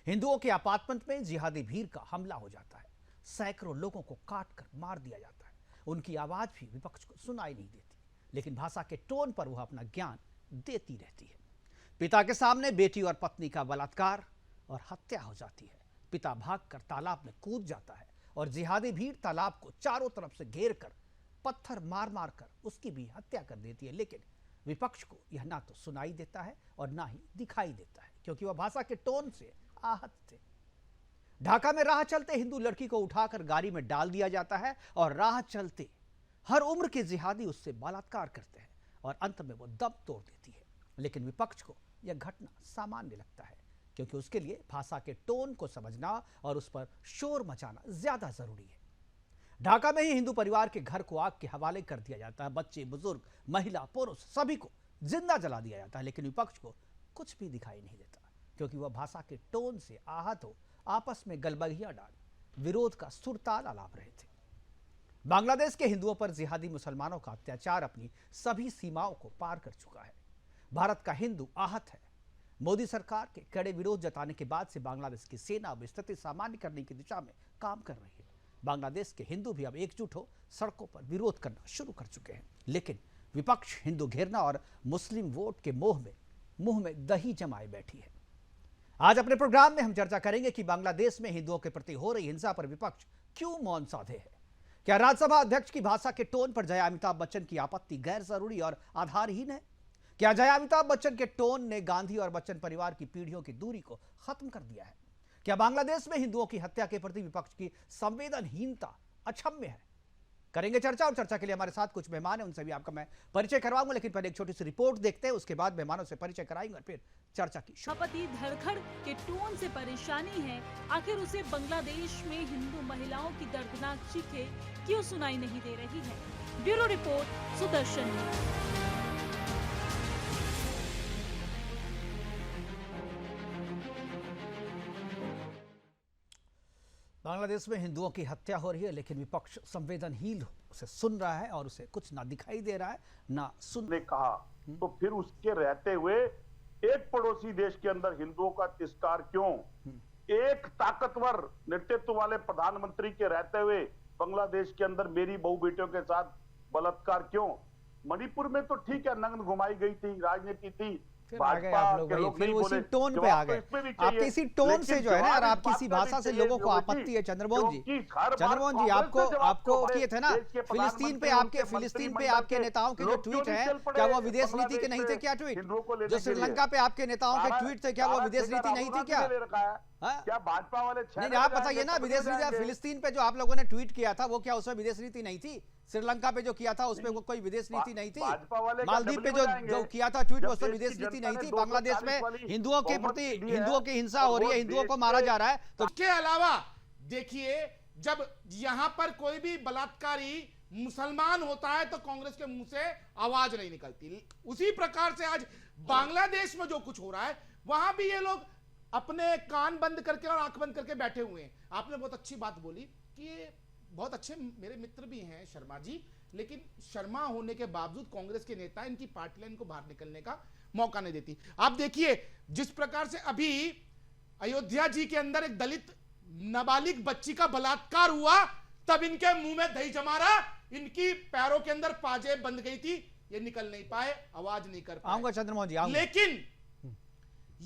हिंदुओं के अपार्टमेंट में जिहादी भीड़ का हमला हो जाता है। सैकड़ों लोगों को काट कर मार दिया जाता है। उनकी आवाज भी विपक्ष को सुनाई नहीं देती, लेकिन भाषा के टोन पर वह अपना ज्ञान देती रहती है। पिता के सामने बेटी और पत्नी का बलात्कार और हत्या हो जाती है। पिता भागकर तालाब में कूद जाता है और जिहादी भीड़ तालाब को चारों तरफ से घेर कर पत्थर मार मार कर उसकी भी हत्या कर देती है। लेकिन विपक्ष को यह ना तो सुनाई देता है और ना ही दिखाई देता है, क्योंकि वह भाषा के टोन से आहत थे। ढाका में राह चलते हिंदू लड़की को उठाकर गाड़ी में डाल दिया जाता है और राह चलते हर उम्र के जिहादी उससे बलात्कार करते हैं और अंत में वो दम तोड़ देती है। लेकिन विपक्ष को यह घटना सामान्य लगता है, क्योंकि उसके लिए भाषा के टोन को समझना और उस पर शोर मचाना ज्यादा जरूरी है। ढाका में ही हिंदू परिवार के घर को आग के हवाले कर दिया जाता है। बच्चे, बुजुर्ग, महिला, पुरुष सभी को जिंदा जला दिया जाता है। लेकिन विपक्ष को कुछ भी दिखाई नहीं देता, क्योंकि वह भाषा के टोन से आहत हो आपस में गलबगियां डाल विरोध का सुरताल आलाप रहे थे। बांग्लादेश के हिंदुओं पर जिहादी मुसलमानों का अत्याचार अपनी सभी सीमाओं को पार कर चुका है। भारत का हिंदू आहत है। मोदी सरकार के कड़े विरोध जताने के बाद से बांग्लादेश की सेना अब स्थिति सामान्य करने की दिशा में काम कर रही है। बांग्लादेश के हिंदू भी अब एकजुट हो सड़कों पर विरोध करना शुरू कर चुके हैं। लेकिन विपक्ष हिंदू घेरना और मुस्लिम वोट के मुंह में दही जमाए बैठी है। आज अपने प्रोग्राम में हम चर्चा करेंगे कि बांग्लादेश में हिंदुओं के प्रति हो रही हिंसा पर विपक्ष क्यों मौन साधे है। क्या राज्यसभा अध्यक्ष की भाषा के टोन पर जया अमिताभ बच्चन की आपत्ति गैर जरूरी और आधारहीन है? क्या जया अमिताभ बच्चन के टोन ने गांधी और बच्चन परिवार की पीढ़ियों की दूरी को खत्म कर दिया है? क्या बांग्लादेश में हिंदुओं की हत्या के प्रति विपक्ष की संवेदनहीनता अक्षम्य है? करेंगे चर्चा, और चर्चा के लिए हमारे साथ कुछ मेहमान हैं, उनसे भी आपका मैं परिचय करवाऊंगा। लेकिन पहले एक छोटी सी रिपोर्ट देखते हैं, उसके बाद मेहमानों से परिचय कराएंगे और फिर चर्चा की। पति धड़खड़ के टोन से परेशानी है। आखिर उसे बांग्लादेश में हिंदू महिलाओं की दर्दनाक चीखें क्यों सुनाई नहीं दे रही है? Bureau report, Sudarshan news. Bangladesh में हिंदुओं की हत्या हो रही है, लेकिन विपक्ष संवेदनहीन उसे सुन रहा है और उसे कुछ ना दिखाई दे रहा है ना सुनने कहा। तो फिर उसके रहते हुए एक पड़ोसी देश के अंदर हिंदुओं का तिरस्कार क्यों? एक ताकतवर नेतृत्व वाले प्रधानमंत्री के रहते हुए बांग्लादेश के अंदर मेरी बहू बेटियों के साथ बलात्कार क्यों? मणिपुर में तो ठीक है, नग्न घुमाई गई थी, राजनीति थी, फिर आ गए आप लोग फिर उसी टोन पे आ गए। आपके इसी टोन से जो है ना, और आपकी इसी भाषा से लोगों को आपत्ति है। चंद्रमोहन जी आपको किए थे ना फिलिस्तीन पे आपके नेताओं के जो ट्वीट हैं, क्या वो विदेश नीति के नहीं थे? क्या ट्वीट जो श्रीलंका पे आपके नेताओं के ट्वीट थे, क्या वो विदेश नीति नहीं थी? क्या भाजपा वाले नहीं, आप बताइए ना, विदेश नीति फिलिस्तीन पे जो आप लोगों ने ट्वीट किया था वो क्या उसमें विदेश नीति नहीं थी? श्रीलंका पे जो किया था उसमें वो कोई विदेश नीति नहीं थी? मालदीव पे जो किया था ट्वीट, उसमें विदेश नीति नहीं थी? बांग्लादेश में हिंदुओं के प्रति हिंदुओं की हिंसा हो रही है, हिंदुओं को मारा जा रहा है। तो इसके अलावा देखिए, जब यहां पर कोई भी बलात्कारी मुसलमान होता है तो कांग्रेस के मुंह से आवाज नहीं निकलती। उसी प्रकार से आज बांग्लादेश में जो कुछ हो रहा है, वहां भी ये लोग अपने कान बंद करके और आंख बंद करके बैठे हुए हैं। आपने बहुत अच्छी बात बोली कि ये बहुत अच्छे मेरे मित्र भी हैं शर्मा जी, लेकिन शर्मा होने के बावजूद कांग्रेस के नेता इनकी पार्टी लाइन को बाहर निकलने का मौका नहीं देती। आप देखिए जिस प्रकार से अभी अयोध्या जी के अंदर एक दलित नाबालिग बच्ची का बलात्कार हुआ, तब इनके मुंह में दही जमा रहा, इनकी पैरों के अंदर पाजेब बंद गई थी, ये निकल नहीं पाए, आवाज नहीं कर पाए। चंद्रमोहन जी, लेकिन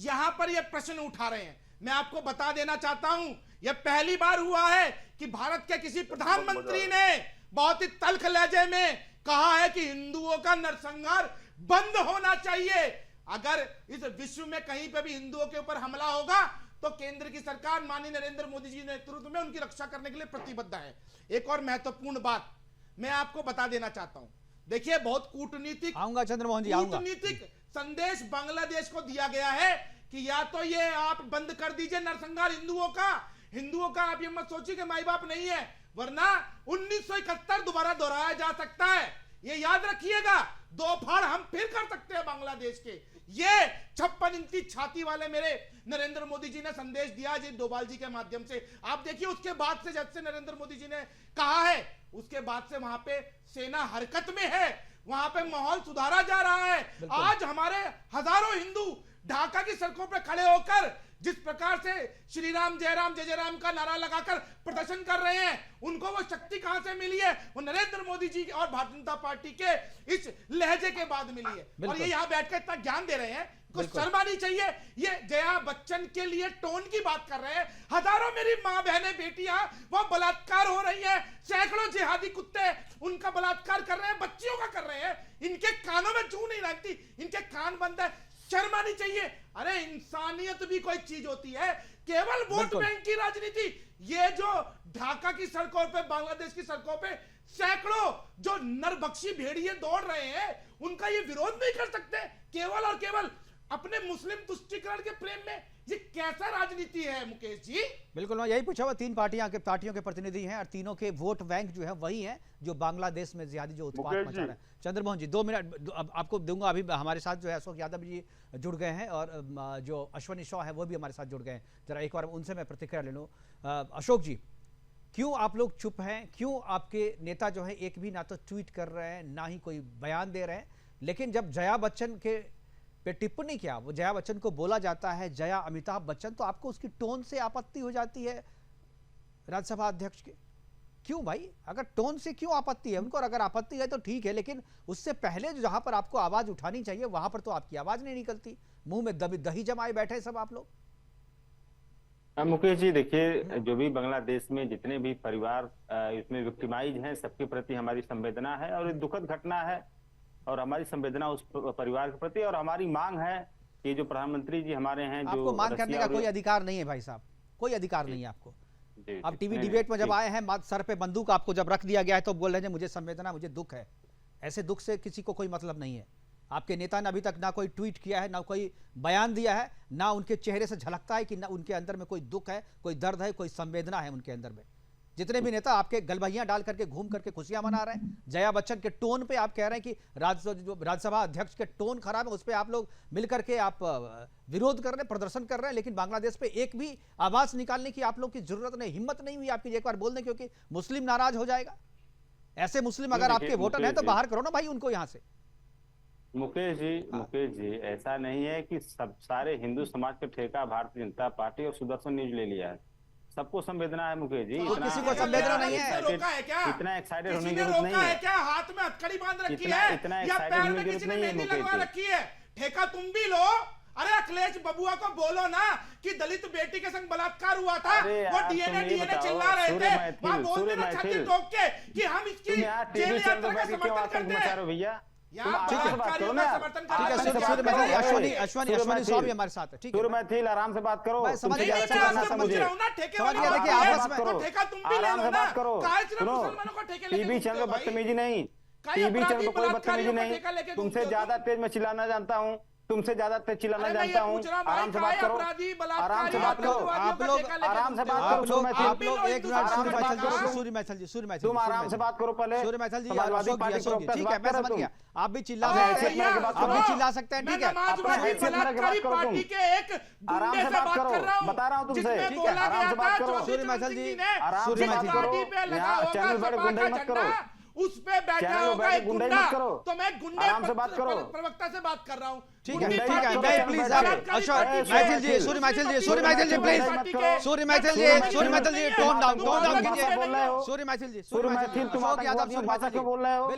यहां पर ये प्रश्न उठा रहे हैं। मैं आपको बता देना चाहता हूं, यह पहली बार हुआ है कि भारत के किसी प्रधानमंत्री ने बहुत ही तल्ख लहजे में कहा है कि हिंदुओं का नरसंहार बंद होना चाहिए। अगर इस विश्व में कहीं पे भी हिंदुओं के ऊपर हमला होगा तो केंद्र की सरकार माननीय नरेंद्र मोदी जी के नेतृत्व में उनकी रक्षा करने के लिए प्रतिबद्ध है। एक और महत्वपूर्ण बात मैं आपको बता देना चाहता हूं। देखिए, बहुत कूटनीतिक चंद्रमोहन जी कूटनीतिक संदेश बांग्लादेश को दिया गया है कि या तो ये आप बंद कर दीजिए नरसंहार हिंदुओं का आप ये मत सोचिए कि माई बाप नहीं है, वरना 1971 दोबारा दोहराया जा सकता है। ये याद रखिएगा, दो फाड़ हम फिर कर सकते हैं बांग्लादेश के। ये 56 इंची छाती वाले मेरे नरेंद्र मोदी जी ने संदेश दिया जी डोभाल जी के माध्यम से। आप देखिए, उसके बाद से जब से नरेंद्र मोदी जी ने कहा है, उसके बाद से वहां पे सेना हरकत में है, वहां पे माहौल सुधारा जा रहा है। आज हमारे हजारों हिंदू ढाका की सड़कों पर खड़े होकर जिस प्रकार से श्री राम जय राम का नारा लगाकर प्रदर्शन कर रहे हैं, उनको वो शक्ति कहां से मिली है? वो नरेंद्र मोदी जी और भारतीय जनता पार्टी के इस लहजे के बाद मिली है। और ये यहाँ बैठकर इतना ज्ञान दे रहे हैं, कुछ शर्म आनी चाहिए। ये जया बच्चन के लिए टोन की बात कर रहे हैं। हजारों मेरी मां बहनें बेटियां वो बलात्कार हो रही है, सैकड़ों जिहादी कुत्ते उनका बलात्कार कर रहे हैं, बच्चियों का कर रहे हैं। इनके कानों में जू नहीं लगती, इनके कान बंद है, शर्म आनी चाहिए। अरे इंसानियत भी कोई चीज होती है, केवल वोट बैंक की राजनीति। ये जो ढाका की सड़कों पे, बांग्लादेश की सड़कों पे सैकड़ों जो नरभक्षी भेड़िए दौड़ रहे हैं, उनका ये विरोध नहीं कर सकते, केवल और केवल अपने मुस्लिम तुष्टीकरण के प्रेम में। ये कैसा राजनीति है मुकेश जी? बिल्कुल, मैं यही पूछा हुआ। 3 पार्टियों के प्रतिनिधि हैं और तीनों के वोट बैंक जो है वही है जो बांग्लादेश में ज्यादा जो उत्पात मचा रहे हैं। चंद्रमोहन जी 2 मिनट अब आपको दूंगा। अभी हमारे साथ जो है अशोक यादव जी जुड़ गए हैं और जो अश्वनी शॉ है वो भी हमारे साथ जुड़ गए हैं। जरा एक बार उनसे मैं प्रतिक्रिया ले लूँ। अशोक जी, क्यों आप लोग चुप हैं? क्यों आपके नेता जो है एक भी ना तो ट्वीट कर रहे हैं, ना ही कोई बयान दे रहे हैं? लेकिन जब जया बच्चन के पे टिप्पणी किया, वो जया बच्चन को बोला जाता है जया अमिताभ बच्चन, तो आपको उसकी टोन से आपत्ति हो जाती है राज्यसभा अध्यक्ष के? क्यों भाई? अगर टोन से क्यों आपत्ति है उनको? और अगर आपत्ति है तो ठीक है, लेकिन उससे पहले जहां पर आपको आवाज उठानी चाहिए वहां पर तो आपकी आवाज नहीं निकलती। मुंह में दही जमाए बैठे सब आप लोग। मुकेश जी देखिए, जो भी बांग्लादेश में जितने भी परिवार इसमें विक्टिमाइज हैं, सबके प्रति हमारी संवेदना है और ये दुखद घटना है और हमारी संवेदना उस परिवार के प्रति। और हमारी मांग है कि जो प्रधानमंत्री जी हमारे हैं, जो आपको मांग करने का कोई अधिकार नहीं है भाई साहब, कोई अधिकार नहीं है आपको। अब टीवी डिबेट में जब आए हैं, सर पे बंदूक आपको जब रख दिया गया है तो बोल रहे हैं मुझे संवेदना, मुझे दुख है। ऐसे दुख से किसी को कोई मतलब नहीं है। आपके नेता ने अभी तक ना कोई ट्वीट किया है, ना कोई बयान दिया है, ना उनके चेहरे से झलकता है कि ना उनके अंदर में कोई दुख है, कोई दर्द है, कोई संवेदना है उनके अंदर में। जितने भी नेता आपके गलबहियां डाल करके घूम करके खुशियां मना रहे हैं। जया बच्चन के टोन पे आप कह रहे हैं कि राज्यसभा अध्यक्ष के टोन खराब है, उस पर आप लोग मिलकर के आप विरोध कर रहे हैं, प्रदर्शन कर रहे हैं, लेकिन बांग्लादेश पे एक भी आवाज निकालने की आप लोग की जरूरत नहीं, हिम्मत नहीं हुई आपकी एक बार बोलने, क्योंकि मुस्लिम नाराज हो जाएगा। ऐसे मुस्लिम अगर आपके वोटर हैं तो बाहर करो ना भाई उनको यहां से। मुकेश जी ऐसा नहीं है कि सब सारे हिंदू समाज का ठेका भारतीय जनता पार्टी और सुदर्शन न्यूज ले लिया है। सबको संवेदना है मुकेश जी। तो किसी को संवेदना नहीं है? इतना एक्साइटेड होने की किसी ने जरूरत नहीं रोका है है क्या? हाथ में हथकड़ी बांध रखी है इतना या एक्साइटेड पैर होने में की किसी जरूरत ने नहीं है मेहंदी लगवा मुकेश रखी है? ठेका तुम भी लो। अरे अखिलेश बबुआ को बोलो ना कि दलित बेटी के संग बलात्कार हुआ था, वो डीएनए चिल्ला रहे थे, वहां बोलते ना छाती ठोक के कि हम इसकी जेल यात्रा का समर्थन करते हैं भैया। अश्वनी स्वामी हमारे साथ है, ठीक है? मैथिल आराम से बात करो। समझ मुझे देखिए आपस में आराम से बात करो। टीवी चैनल पर बदतमीजी नहीं, टीवी चैनल पर कोई बदतमीजी नहीं। तुमसे ज्यादा तेज मैं चिल्लाना जानता हूँ, तुमसे ज्यादा तेज चिल्लाना जानता हूँ। आराम से बात करो, आराम से बात करो। आप लोग आराम से बात करो। आप लोग एक मिनट सूर्य मैथिल जी तुम आराम से बात करो पहले। सूर्य मैथिल जी, समाजवादी पार्टी के प्रवक्ता ठीक है, मैं समझ गया। आप भी चिल्ला सकते हैं, ठीक है? आराम से बात करो, बता रहा हूँ तुमसे। आराम से बात करो सूर्य मैथिल जी, आराम से बात करो। यहाँ चैनल पर गुंडे मत करो, उस पे बैठा होगा एक गुंडा, तो मैं गुंडे आराम से बात करो। प्रवक्ता से बात कर रहा हूँ। ठीक है, मैं please Maithil ji, Surya Maithil ji please, Surya Maithil ji tone down कीजिए। सूर्य मैथिल जी, सूर्य मैथिल तुम आतंकवादियों भाषा क्यों बोल रहे हो?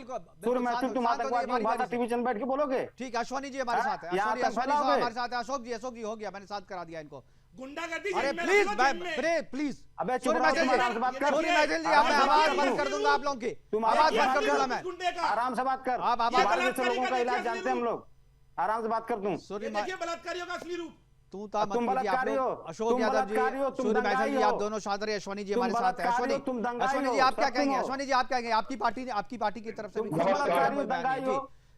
सूर्य मैथिल तुम आतंकवादियों भाषा टीवी चैनल बैठ के बोलोगे? ठीक है, अश्वनी जी हमारे साथ है, हमारे साथ है। अशोक जी हो गया, मैंने साथ करा दिया इनको। गुंडागर्दी। अरे प्लीज अबे सूर्य मैथिल जी, अब मैं आवाज बंद कर दूंगा आप लोगों की। तुम आवाज बंद कर दूंगा मैं। आराम से बात कर। आप आवाज लोगों का इलाज जानते हैं हम लोग। आराम से बात कर तुम। देखिए बलात्कारियों का असली रूप। तुम बलात्कारी हो, अशोक यादव जी, सूर्य मैथिल जी, आप दोनों शादर। अश्वनी जी हमारे साथ है। अश्वनी जी आप क्या कहेंगे? अश्वनी जी आप क्या कहेंगे? आपकी पार्टी की तरफ से भी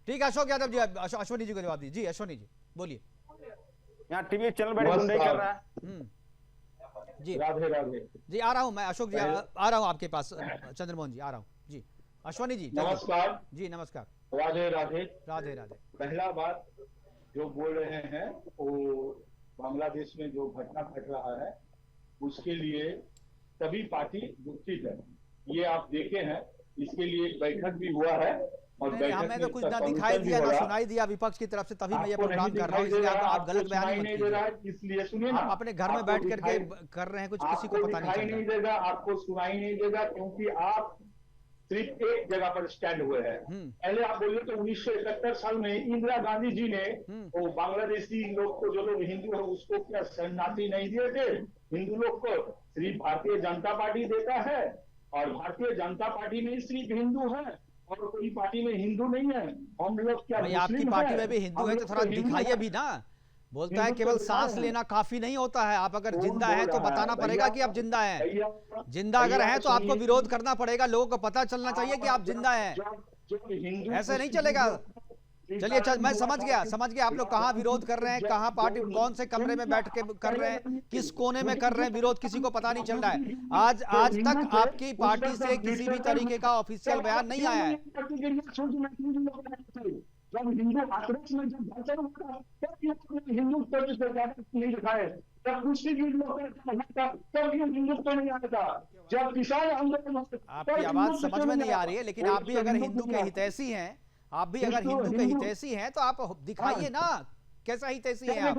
ठीक है। अशोक यादव जी, अश्वनी जी को जवाब दीजिए। जी अश्वनी जी बोलिए। यहाँ टीवी चैनल बैठ गुंडे कर रहा है। जी राधे राधे जी, आ रहा हूँ मैं अशोक जी, आ रहा हूँ आपके पास। चंद्रमोहन जी आ रहा हूँ जी। अश्वनी जी नमस्कार जी। नमस्कार। राधे राधे राधे राधे। पहला बात जो बोल रहे हैं वो बांग्लादेश में जो घटना घट रहा है उसके लिए सभी पार्टी दुखित है। ये आप देखे हैं, इसके लिए एक बैठक भी हुआ है और नहीं, बैठक हमें में तो कुछ इसका ना दिखाई सॉल्यूशन भी दिया ना होगा। सुनाई दिया विपक्ष की तरफ से, तभी मैं ये आपको नहीं प्रोग्राम कर रहा हूँ, दिखाई दे इसलिए रहा है, आप गलत आपको बयान सुनाई मत नहीं दे कीजिए। रहा है, इसलिए सुनिए ना, आप अपने घर में आपको बैठ करके दिखाई- कर रहे हैं कुछ, किसी को आपको पता नहीं दिखाई चल रहा नहीं है। देगा, आपको सुनाई नहीं देगा, क्योंकि आप सिर्फ एक जगह पर स्टैंड हुए हैं। पहले आप बोलिए तो 1971 साल में इंदिरा गांधी जी ने वो बांग्लादेशी लोग को, जो लोग हिंदू है, उसको क्या शरणार्थी नहीं दिए थे? हिंदू लोग को सिर्फ भारतीय जनता पार्टी देता है, और भारतीय जनता पार्टी में सिर्फ हिंदू है और कोई पार्टी में हिंदू नहीं है। हम लोग क्या भाई आपकी मुस्लिम पार्टी हैं? में भी हिंदू हम है तो लोग थोड़ा हिंदू दिखाइए हैं। भी ना। बोलता है हिंदू केवल तो सांस दिखाए लेना काफी नहीं होता है, आप अगर कौन जिंदा बोल है तो रहा है? बताना भैया, पड़ेगा कि आप जिंदा हैं। भैया, जिंदा अगर भैया, हैं तो आपको सुनिए। विरोध करना पड़ेगा, लोगों को पता चलना चाहिए कि आप जिंदा हैं। हिंदू ऐसे नहीं चलेगा। चलिए मैं समझ गया आप लोग कहाँ विरोध कर रहे हैं, कहाँ पार्टी, कौन से कमरे में बैठ के कर रहे हैं, किस कोने में कर रहे हैं विरोध, किसी को पता नहीं चल रहा है। आज तक आपकी पार्टी से किसी भी तरीके का ऑफिशियल बयान नहीं आया है। जब हिंदू आक्रोश में जब भाषण होता है, तब हिंदू नहीं दिखाए, जब मुस्लिम लोग तब ये हिंदुत्व नहीं आता, जब किसान आंदोलन आपकी आवाज समझ में नहीं आ रही है, लेकिन आप भी अगर हिंदू के हितैषी हैं, आप भी अगर हिंदू के हितैषी हैं तो आप दिखाइए ना कैसा हितैषी हैं आप।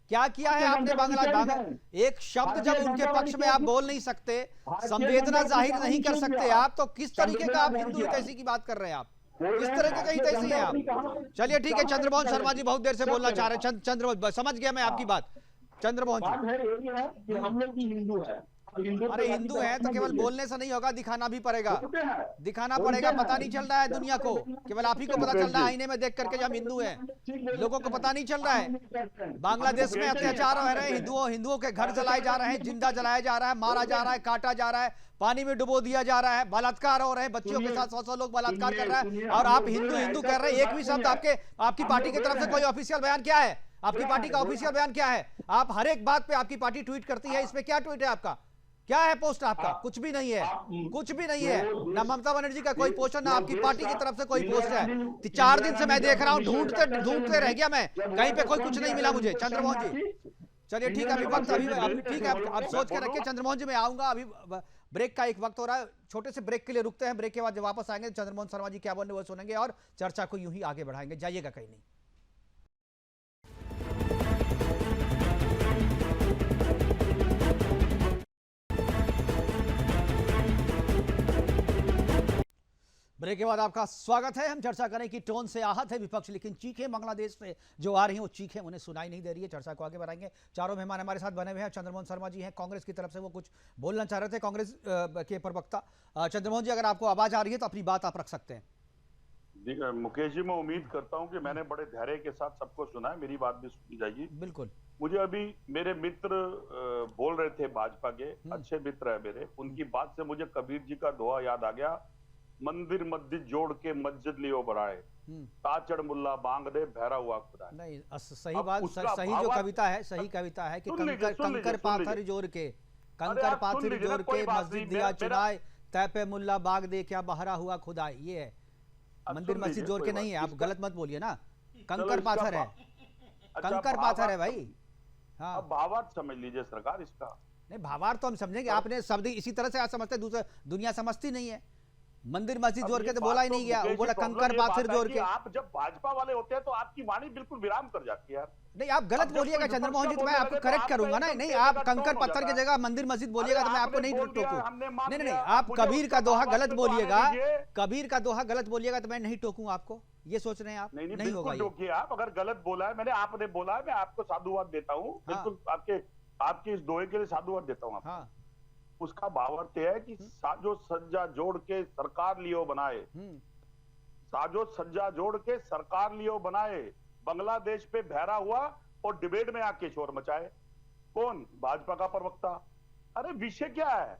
क्या किया है आपने बांग्लादेश? एक शब्द जब उनके पक्ष में आप बोल नहीं सकते, संवेदना जाहिर नहीं कर सकते आप, तो किस तरीके का आप हिंदू हितैषी की बात कर रहे हैं आप? किस तरीके का हितैषी हैं आप? चलिए ठीक है, चंद्रमोहन शर्मा जी बहुत देर से बोलना चाह रहे हैं। चंद्रमोहन, समझ गया मैं आपकी बात। चंद्रमोहन जी, बात है ये है कि हम लोग भी हिंदू है। अरे हिंदू है तो केवल बोलने से नहीं होगा, दिखाना भी पड़ेगा, दिखाना बोलते पड़ेगा। हैं। पता नहीं चल रहा है दुनिया को, केवल आप ही को पता चल रहा है आईने में देख करके हम हिंदू हैं, लोगों को पता नहीं चल रहा है। बांग्लादेश में अत्याचार हो रहे हैं, हिंदुओं के घर जलाए जा रहे हैं, जिंदा जलाया जा रहा है, मारा जा रहा है, काटा जा रहा है, पानी में डुबो दिया जा रहा है, बलात्कार हो रहे हैं, बच्चियों के साथ 100 लोग बलात्कार कर रहा है, और आप हिंदू हिंदू कह रहे हैं। एक भी शब्द आपकी पार्टी की तरफ से कोई ऑफिशियल बयान क्या है? आपकी पार्टी का ऑफिशियल बयान क्या है? आप हर एक बात पे आपकी पार्टी ट्वीट करती है, इसमें क्या ट्वीट है आपका? क्या है पोस्ट आपका? कुछ भी नहीं है, कुछ भी नहीं है। ना ममता बनर्जी का कोई पोस्ट, ना आपकी पार्टी की तरफ से कोई पोस्ट है। 4 दिन से मैं देख रहा हूं, ढूंढते रह गया मैं, कहीं पे कोई कुछ नहीं मिला मुझे। चंद्रमोहन जी, चलिए ठीक है, अभी वक्त अभी ठीक है, अब सोच के रखिए। चंद्रमोहन जी मैं आऊंगा, अभी ब्रेक का एक वक्त हो रहा है, छोटे से ब्रेक के लिए रुकते हैं। ब्रेक के बाद जब वापस आएंगे चंद्रमोहन शर्मा जी क्या बोलने वो सुनेंगे और चर्चा को यूं ही आगे बढ़ाएंगे। जाइएगा कहीं नहीं। ब्रेक के बाद आपका स्वागत है। हम चर्चा करें कि टोन से आहत है विपक्ष, लेकिन चीखें बांग्लादेश से जो आ रही हैं वो चीखें उन्हें सुनाई नहीं दे रही है। चर्चा को आगे बढ़ाएंगे। चारों मेहमान हमारे साथ बने हुए हैं। चंद्रमोहन शर्मा जी हैं कांग्रेस की तरफ से, वो कुछ बोलना चाह रहे थे, कांग्रेस के प्रवक्ता। चंद्रमोहन जी, अगर आपको आवाज आ रही है तो अपनी बात आप रख सकते हैं। मुकेश जी, मैं उम्मीद करता हूं कि मैंने बड़े धैर्य के साथ सबको सुना है, मेरी बात भी सुनी जाएगी। बिल्कुल। मुझे अभी मेरे मित्र बोल रहे थे, भाजपा के अच्छे मित्र है मेरे, उनकी बात से मुझे कबीर जी का दोहा याद आ गया, मंदिर मस्जिद जोड़ के मस्जिद लियो बढ़ाए, ताचड़ मुल्ला बांग दे बहरा हुआ खुदा। नहीं, सही बात, सही जो कविता है, सही कविता है कि कंकर पाथर जोड़ के, कंकर पाथर जोड़ के मस्जिद दिया चुराए, तय पे मुल्ला बाग दे क्या बहरा हुआ खुदा। ये है, मंदिर मस्जिद जोड़ के नहीं है, आप गलत मत बोलिए ना। कंकर पाथर है, कंकर पाथर है भाई। हाँ, अब भावार्थ समझ लीजिए सरकार इसका। नहीं, भावार्थ तो हम समझेंगे, आपने शब्द इसी तरह से आज समझते, दूसरा दुनिया समझती नहीं है। मंदिर मस्जिद जोड़ के तो बोला ही नहीं गया, वो बोला कंकर पाथर जोड़ के। आप जब भाजपा वाले होते हैं तो आपकी वाणी बिल्कुल विराम कर जाती है यार। नहीं, आप गलत बोलिएगा चंद्रमोहन जी, तो मैं आपको करेक्ट करूंगा ना। नहीं, आप कंकर पत्थर की जगह मंदिर मस्जिद बोलिएगा तो मैं आपको नहीं टोकूं। नहीं, आप कबीर का दोहा गलत बोलिएगा, कबीर का दोहा गलत बोलिएगा तो मैं नहीं टोकूंगा आपको। ये सोच रहे हैं आप? नहीं होगा ये। आप अगर गलत बोला है, मैंने आपने बोला है, मैं आपको साधुवाद देता हूँ, बिल्कुल आपके इस दोहे के लिए साधुवाद देता हूँ। हाँ, उसका भावार्थ है कि साजो सज्जा जोड़ के सरकार लियो बनाए, साजो सज्जा जोड़ के सरकार लियो बनाए, बांग्लादेश पे बहरा हुआ और डिबेट में आके शोर मचाए। कौन? भाजपा का प्रवक्ता। अरे विषय क्या है?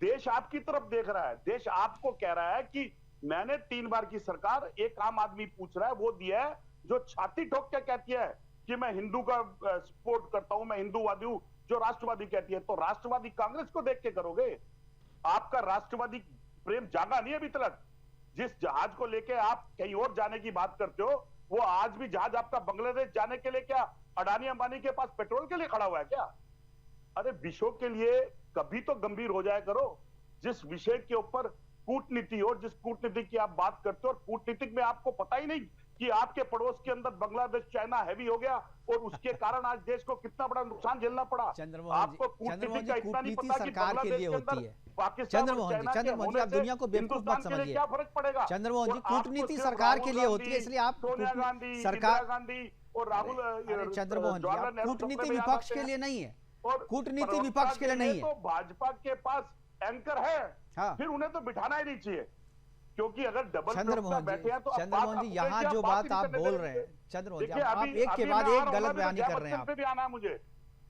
देश आपकी तरफ देख रहा है, देश आपको कह रहा है कि मैंने 3 बार की सरकार, एक आम आदमी पूछ रहा है वो दिया है, जो छाती ठोक के कहती है कि मैं हिंदू का सपोर्ट करता हूं, मैं हिंदूवादी हूं, जो राष्ट्रवादी कहती है। तो राष्ट्रवादी कांग्रेस को देख के करोगे? आपका राष्ट्रवादी प्रेम जागा नहीं अभी तक। जिस जहाज को लेके आप कहीं और जाने की बात करते हो, वो आज भी जहाज आपका बांग्लादेश जाने के लिए क्या अडानी अंबानी के पास पेट्रोल के लिए खड़ा हुआ है क्या? अरे विषयों के लिए कभी तो गंभीर हो जाया करो। जिस विषय के ऊपर कूटनीति और जिस कूटनीति की आप बात करते हो, और कूटनीतिक में आपको पता ही नहीं कि आपके पड़ोस के अंदर बांग्लादेश चाइना हैवी हो गया और उसके कारण आज देश को कितना बड़ा नुकसान झेलना पड़ा। आपको कूटनीति का इतना नहीं पता कि सरकार के लिए होती है। पाकिस्तान चंद्रमोहन जी, आप दुनिया को बेवकूफ मत समझिए। क्या फर्क पड़ेगा? चंद्रमोहन जी, कूटनीति सरकार के लिए होती है, इसलिए आप सोनिया गांधी, सरकार इंदिरा गांधी और राहुल, चंद्रमोहन जी, आप कूटनीति विपक्ष के लिए नहीं है, और कूटनीति विपक्ष के लिए नहीं है। तो भाजपा के पास एंकर है, हाँ। फिर उन्हें तो बिठाना ही नहीं चाहिए, क्योंकि अगर डबल चंद्रमोहन बैठे हैं तो चंद्रमोहन जी, यहाँ जो बात आप बोल रहे हैं, चंद्रमोहन जी, आप एक के बाद एक गलत बयानी कर रहे हैं। आप पे भी आना है मुझे।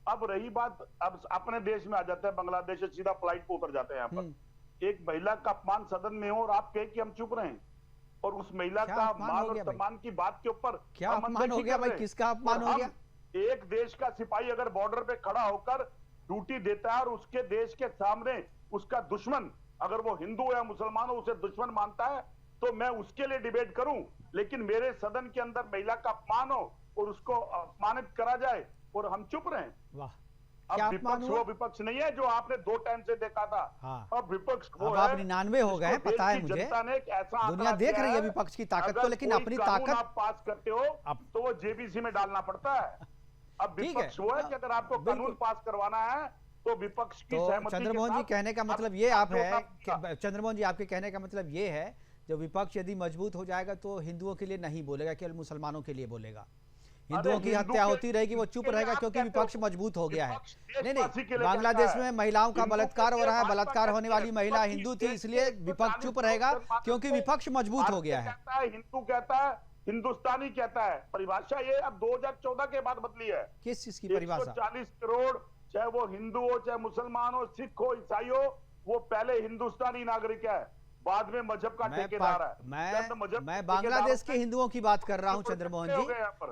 अब रही बात, अब अपने देश में आ जाते हैं, बांग्लादेश से सीधा फ्लाइट पे उतर जाते हैं यहाँ पर। एक महिला का अपमान सदन में हो और आप कहे कि हम चुप रहे, और उस महिला का मान और सम्मान की बात के ऊपर क्या अपमान हो गया भाई? किसका अपमान हो गया? एक देश का सिपाही अगर बॉर्डर पे खड़ा होकर ड्यूटी देता है और उसके देश के सामने उसका दुश्मन, अगर वो हिंदू या मुसलमान हो, उसे दुश्मन मानता है, तो मैं उसके लिए डिबेट करूं, लेकिन मेरे सदन के अंदर महिला का अपमान हो और उसको अपमानित करा जाए और हम चुप रहे। वाह, अब विपक्ष वो विपक्ष नहीं है जो आपने 2 टाइम से देखा था। हाँ। अब विपक्ष वो अब है, आप 99 हो गए हैं, पता है मुझे। दुनिया देख रही है विपक्ष की ताकत को, लेकिन अपनी ताकत आप पास करते हो तो वो जेबीसी में डालना पड़ता है। अब विपक्ष वो है कि अगर आपको कानून पास करवाना है तो विपक्ष की सहमति। चंद्रमोहन जी, कहने का मतलब ये आप है, चंद्रमोहन जी, आपके कहने का मतलब ये है, जो विपक्ष यदि मजबूत हो जाएगा तो हिंदुओं के लिए नहीं बोलेगा, केवल मुसलमानों के लिए बोलेगा। हिंदुओं की हत्या होती रहेगी, वो चुप रहेगा क्योंकि विपक्ष मजबूत हो गया है। नहीं, बांग्लादेश में महिलाओं का बलात्कार हो रहा है, बलात्कार होने वाली महिला हिंदू थी, इसलिए विपक्ष चुप रहेगा क्योंकि विपक्ष मजबूत हो गया है। हिंदू कहता है, हिंदुस्तानी कहता है, परिभाषा ये अब 2014 के बाद बदली है। किस चीज की परिभाषा? 140 करोड़, चाहे वो हिंदू हो, चाहे मुसलमान हो, सिख हो, ईसाई हो, वो पहले हिंदुस्तानी नागरिक है, बाद में मजहब का ठेकेदार है। मैं बांग्लादेश के हिंदुओं की बात कर रहा हूं चंद्रमोहन जी,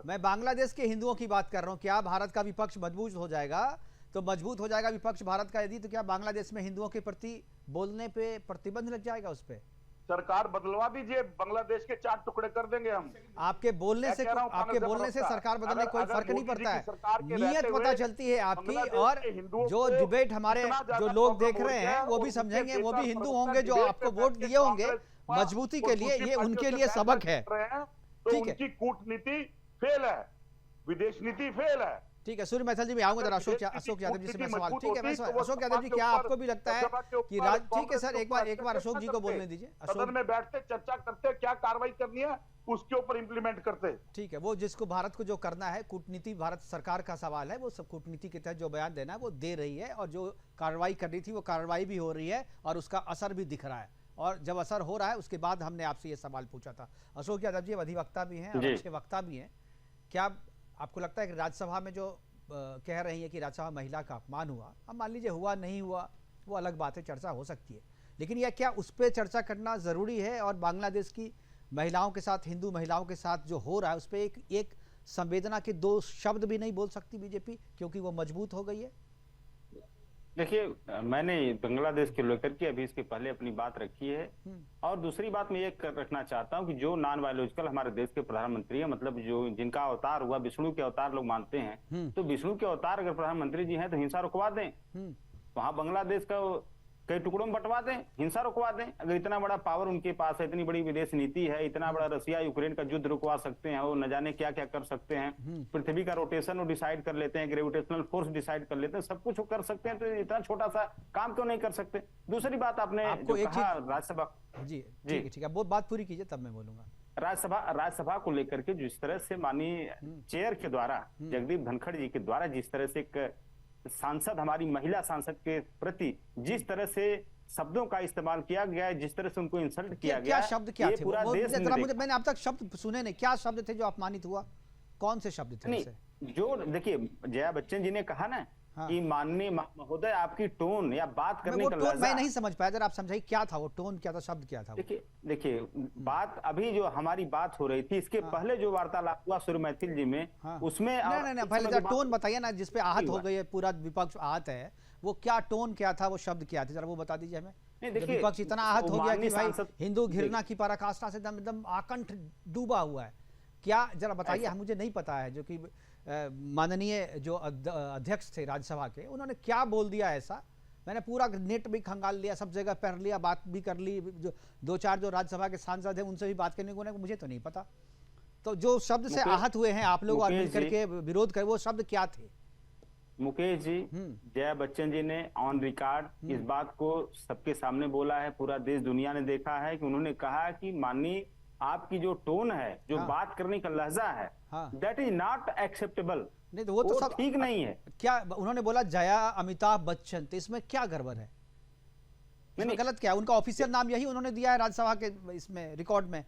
मैं बांग्लादेश के हिंदुओं की बात कर रहा हूं। क्या भारत का विपक्ष मजबूत हो जाएगा? तो मजबूत हो जाएगा विपक्ष भारत का यदि, तो क्या बांग्लादेश में हिंदुओं के प्रति बोलने पे प्रतिबंध लग जाएगा? उस पे सरकार बदलवा दीजिए, बांग्लादेश के 4 टुकड़े कर देंगे हम। आपके बोलने से सरकार बदलने कोई फर्क नहीं पड़ता है, नीयत पता चलती है आपकी। और जो डिबेट हमारे जो लोग देख रहे हैं वो भी समझेंगे, वो भी हिंदू होंगे जो आपको वोट दिए होंगे मजबूती के लिए, ये उनके लिए सबक है। ठीक है, उनकी कूटनीति फेल है, विदेश नीति फेल है। ठीक है, सूर्य मैथल जी, मैं आऊंगा जरा अशोक यादव जी से मैं सवाल। ठीक है, मैं अशोक यादव जी, क्या आपको भी लगता है कि ठीक है सर, एक बार अशोक जी को बोलने दीजिए। सदन में बैठते, चर्चा करते, क्या कार्रवाई करनी है उसके ऊपर इंप्लीमेंट करते। ठीक है, वो जिसको भारत को जो करना है, कूटनीति भारत सरकार का सवाल है, वो सब कूटनीति के तहत जो बयान देना है वो दे रही है, और जो कार्रवाई करनी थी वो कार्रवाई भी हो रही है और उसका असर भी दिख रहा है। और जब असर हो रहा है उसके बाद हमने आपसे ये सवाल पूछा था। अशोक यादव जी अधिवक्ता भी हैं और अच्छे वक्ता भी हैं, क्या आपको लगता है कि राज्यसभा में जो कह रही है कि राज्यसभा महिला का अपमान हुआ, अब मान लीजिए हुआ नहीं हुआ वो अलग बात है, चर्चा हो सकती है, लेकिन यह क्या उस पर चर्चा करना जरूरी है? और बांग्लादेश की महिलाओं के साथ, हिंदू महिलाओं के साथ जो हो रहा है उस पर एक संवेदना के 2 शब्द भी नहीं बोल सकती बीजेपी क्योंकि वो मजबूत हो गई है? देखिए, मैंने बांग्लादेश के लेकर के अभी इसके पहले अपनी बात रखी है, और दूसरी बात मैं ये रखना चाहता हूं कि जो नॉन बायोलॉजिकल हमारे देश के प्रधानमंत्री है, मतलब जो जिनका अवतार हुआ, विष्णु के अवतार लोग मानते हैं, तो विष्णु के अवतार अगर प्रधानमंत्री जी हैं तो हिंसा रुकवा दें, वहां बांग्लादेश का कई टुकड़ों में बंटवा दें, हिंसा रुकवा दें। अगर इतना बड़ा पावर उनके पास है, इतनी बड़ी विदेश नीति है, इतना बड़ा रसिया यूक्रेन का युद्ध रुकवा सकते हैं, वो न जाने क्या क्या कर सकते हैं। पृथ्वी का रोटेशन वो डिसाइड कर लेते हैं, ग्रेविटेशनल फोर्स डिसाइड कर लेते हैं, सब कुछ कर सकते हैं, तो इतना छोटा सा काम क्यों नहीं कर सकते? दूसरी बात आपने जो कहा राज्यसभा, जी ठीक है, वो बात पूरी कीजिए तब मैं बोलूंगा। राज्यसभा को लेकर के जिस तरह से माननीय चेयर के द्वारा, जगदीप धनखड़ जी के द्वारा जिस तरह से एक सांसद, हमारी महिला सांसद के प्रति जिस तरह से शब्दों का इस्तेमाल किया गया है, जिस तरह से उनको इंसल्ट किया गया, क्या शब्द क्या थे? पूरा देश मैंने अब तक शब्द सुने नहीं, क्या शब्द थे जो अपमानित हुआ? कौन से शब्द थे? जो देखिए, जया बच्चन जी ने कहा ना कि माननीय महोदय आपकी टोन या बात करने का लहजा, मैं नहीं समझ पाया, जरा आप समझाइए क्या था वो टोन, क्या था, शब्द क्या था? देखिए बात अभी जो हमारी बात हो रही थी, इसके पहले जो वार्तालाप हुआ सूर्य मैथिल जी में, उसमें नहीं पहले टोन बताइए ना, जिसपे आहत हो गई है, पूरा विपक्ष आहत है, वो क्या टोन क्या था, वो शब्द क्या थे, जरा वो बता दीजिए हमें। विपक्ष इतना आहत हो गया कि भाई हिंदू घृणा की पराकाष्ठा से एकदम आकंठ डूबा हुआ है, क्या जरा बताइए, मुझे नहीं पता है। जो कि माननीय जो अध्यक्ष थे राज्यसभा के, उन्होंने क्या बोल दिया ऐसा मैंने पूरा नेट भी खंगाल लिया, सब जगह पढ़ लिया, बात भी कर ली, जो 2-4 जो राज्यसभा के सांसद हैं उनसे भी बात करने को मुझे तो नहीं पता। तो जो शब्द से आहत हुए हैं आप लोग और मिलकर के विरोध कर, वो शब्द क्या थे? मुकेश जी, जया बच्चन जी ने ऑन रिकॉर्ड इस बात को सबके सामने बोला है, पूरा देश दुनिया ने देखा है कि उन्होंने कहा कि माननीय आपकी जो टोन है, जो बात करने का लहजा है, दैट इज नॉट एक्सेप्टेबल। नहीं तो वो तो सब ठीक नहीं है। क्या उन्होंने बोला जया अमिताभ बच्चन, तो इसमें क्या गड़बड़ है? इसमें गलत क्या है? उनका ऑफिशियल नाम यही उन्होंने दिया है राज्यसभा के इसमें रिकॉर्ड में,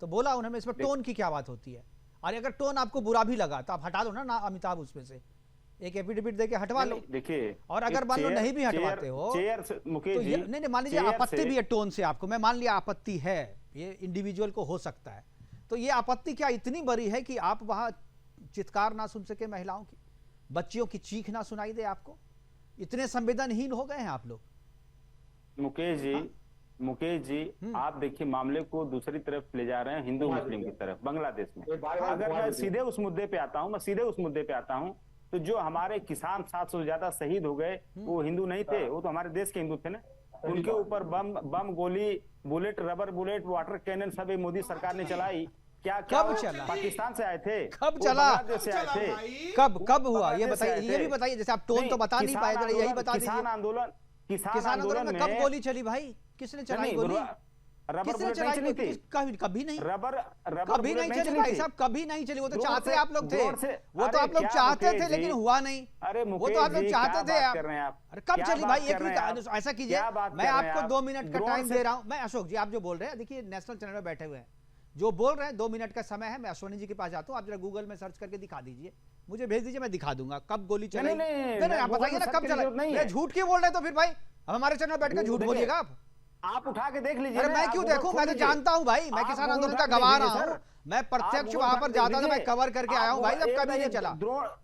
तो बोला उन्होंने। इसमें टोन की क्या बात होती है? और अगर टोन आपको बुरा भी लगा तो आप हटा दो ना अमिताभ, उसमें से एक एफिडेविट देके हटवा लो। देखिए, और अगर मान लो नहीं भी हटवाते हो मुकेश जी, नहीं मान लीजिए आपत्ति भी है टोन से आपको, मैं मान लिया आपत्ति है, ये इंडिविजुअल को हो सकता है, तो ये आपत्ति क्या इतनी बड़ी है कि आप वहां चित्कार ना सुन सके, महिलाओं की, बच्चियों की चीख ना सुनाई दे आपको? इतने संवेदनहीन हो गए हैं आप लोग? मुकेश जी, आप देखिए मामले को दूसरी तरफ ले जा रहे हैं, हिंदू मुस्लिम की तरफ बांग्लादेश में। अगर मैं सीधे उस मुद्दे पे आता हूं, तो जो हमारे किसान 700 से ज्यादा शहीद हो गए, वो हिंदू नहीं थे, वो तो हमारे देश के हिंदू थे ना। उनके ऊपर बम गोली, bullet, rubber bullet, water cannon सब मोदी सरकार ने चलाई। क्या कब चला? पाकिस्तान से आए थे? कब चला? से आए थे? कब हुआ ये बताइए, ये भी बताइए। जैसे आप टोन तो बता नहीं पाए, यही बता दीजिए। किसान आंदोलन में कब गोली चली भाई? किसने चलाई गोली? किसने चलाई? कभी नहीं, कभी नहीं चली भाई साहब, कभी नहीं चली। वो तो चाहते आप लोग थे, वो तो आप लोग चाहते थे, लेकिन हुआ नहीं। वो तो आप लोग चाहते थे। अरे कब चली भाई? एक ऐसा कीजिए, मैं आपको 2 मिनट का टाइम दे रहा हूं। मैं अशोक जी, आप जो बोल रहे हैं, देखिए नेशनल चैनल में बैठे हुए हैं, जो बोल रहे हैं 2 मिनट का समय है। मैं अश्वनी जी के पास जाता हूँ, आप जरा गूगल में सर्च करके दिखा दीजिए, मुझे भेज दीजिए, मैं दिखा दूंगा कब गोली चली। नहीं, आप बताइए ना कब चला। झूठ क्यों बोल रहे तो फिर भाई हमारे चैनल में बैठकर झूठ बोलिएगा आप उठा के देख लीजिए। अरे मैं क्यों देखूं? मैं तो जानता हूं भाई, मैं किसान आंदोलन का गवाह रहा हूं, मैं प्रत्यक्ष वहां पर जाता था, मैं कवर करके आया हूं भाई। जब कभी नहीं चला,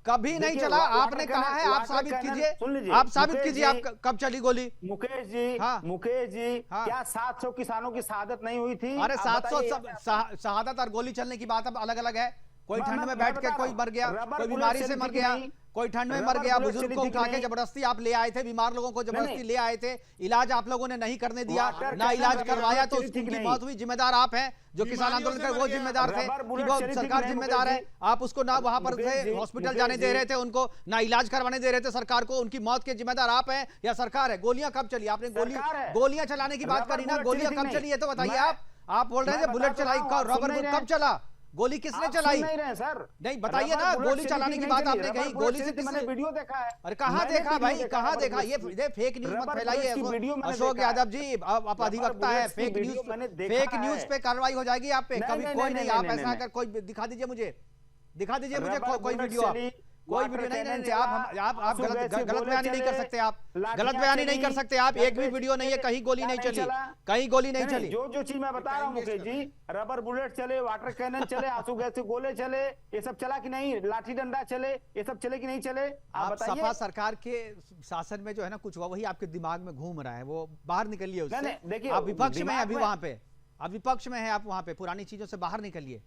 कभी नहीं चला। आपने कहा है, आप साबित कीजिए, आप साबित कीजिए, आप कब चली गोली? मुकेश जी, क्या 700 किसानों की शहादत नहीं हुई थी? अरे 700 शहादत और गोली चलने की बात अब अलग अलग है। कोई ठंड में बैठ के कोई मर गया, कोई बीमारी से मर गया, कोई ठंड में मर गया, बुजुर्ग को उठा के जबरदस्ती आप ले आए थे, बीमार लोगों को जबरदस्ती ले आए थे, इलाज आप लोगों ने नहीं करने दिया, ना इलाज करवाया, तो उसकी मौत हुई। जिम्मेदार आप हैं, जो किसान आंदोलन का वो जिम्मेदार थे कि वो सरकार जिम्मेदार है। आप उसको ना वहां पर से हॉस्पिटल जाने दे रहे थे, उनको ना इलाज करवाने दे रहे थे सरकार को, उनकी मौत के जिम्मेदार आप हैं या सरकार है? गोलियां कब चली? आपने गोलियां चलाने की बात करी ना, गोलियां कब चली है तो बताइए। आप बोल रहे थे बुलेट चलाई, रबर कब चला? गोली किसने चलाई? नहीं रहे सर, नहीं बताइए ना, गोली चलाने की बात आपने कही, गोली से किसने? वीडियो देखा है। अरे कहाँ देखा भाई, कहाँ देखा? ये फेक न्यूज मत फैलाइए अशोक यादव जी, आप अधिवक्ता है। फेक न्यूज पे कार्रवाई हो जाएगी आप पे। कभी कोई नहीं, आप ऐसा कर, कोई दिखा दीजिए मुझे, कोई वीडियो, कोई वीडियो नहीं। आप गलत बयानी नहीं कर सकते, आप गलत बयानी नहीं कर सकते। आप एक भी वीडियो नहीं है, कहीं गोली नहीं चली, कहीं गोली नहीं चली। जो चीज मैं बता रहा हूँ मुकेश जी, रबर बुलेट चले, वाटर कैनन चले, आंसू गैस के गोले चले, ये सब चला कि नहीं? लाठी डंडा चले, ये सब चले कि नहीं चले? आप सपा सरकार के शासन में जो है ना कुछ हुआ, वही आपके दिमाग में घूम रहा है, वो बाहर निकलिए उससे। देखिए, आप विपक्ष में अभी वहां पे, आप विपक्ष में है, आप वहां पे पुरानी चीजों से बाहर निकलिए।